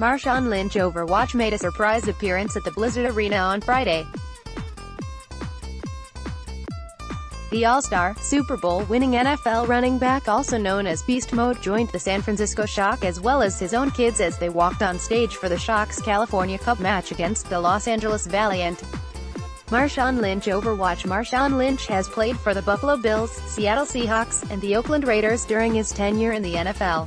Marshawn Lynch Overwatch made a surprise appearance at the Blizzard Arena on Friday. The All-Star, Super Bowl-winning NFL running back, also known as Beast Mode, joined the San Francisco Shock as well as his own kids as they walked on stage for the Shock's California Cup match against the Los Angeles Valiant. Marshawn Lynch OverwatchMarshawn Lynch has played for the Buffalo Bills, Seattle Seahawks, and the Oakland Raiders during his tenure in the NFL.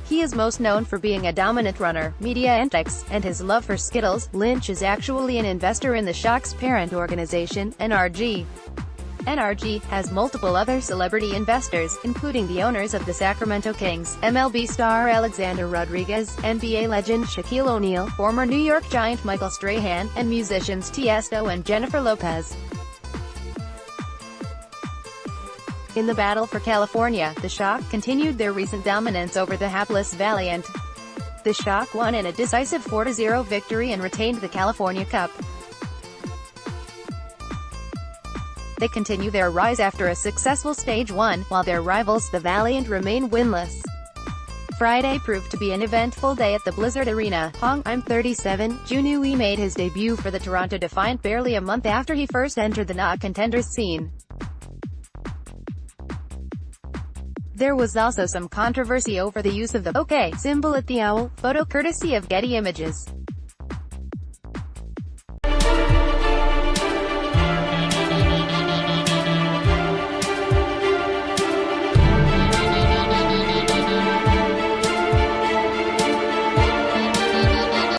He is most known for being a dominant runner, media antics, and his love for Skittles. Lynch is actually an investor in the Shock's parent organization, NRG. NRG has multiple other celebrity investors, including the owners of the Sacramento Kings, MLB star Alexander Rodriguez, NBA legend Shaquille O'Neal, former New York Giant Michael Strahan, and musicians Tiesto and Jennifer Lopez. In the battle for California, the Shock continued their recent dominance over the hapless Valiant. The Shock won in a decisive 4-0 victory and retained the California Cup. They continue their rise after a successful Stage 1, while their rivals, the Valiant, remain winless. Friday proved to be an eventful day at the Blizzard Arena. I'm 37, Junui made his debut for the Toronto Defiant barely a month after he first entered the NA contenders scene. There was also some controversy over the use of the OK symbol at the owl photo, courtesy of Getty Images.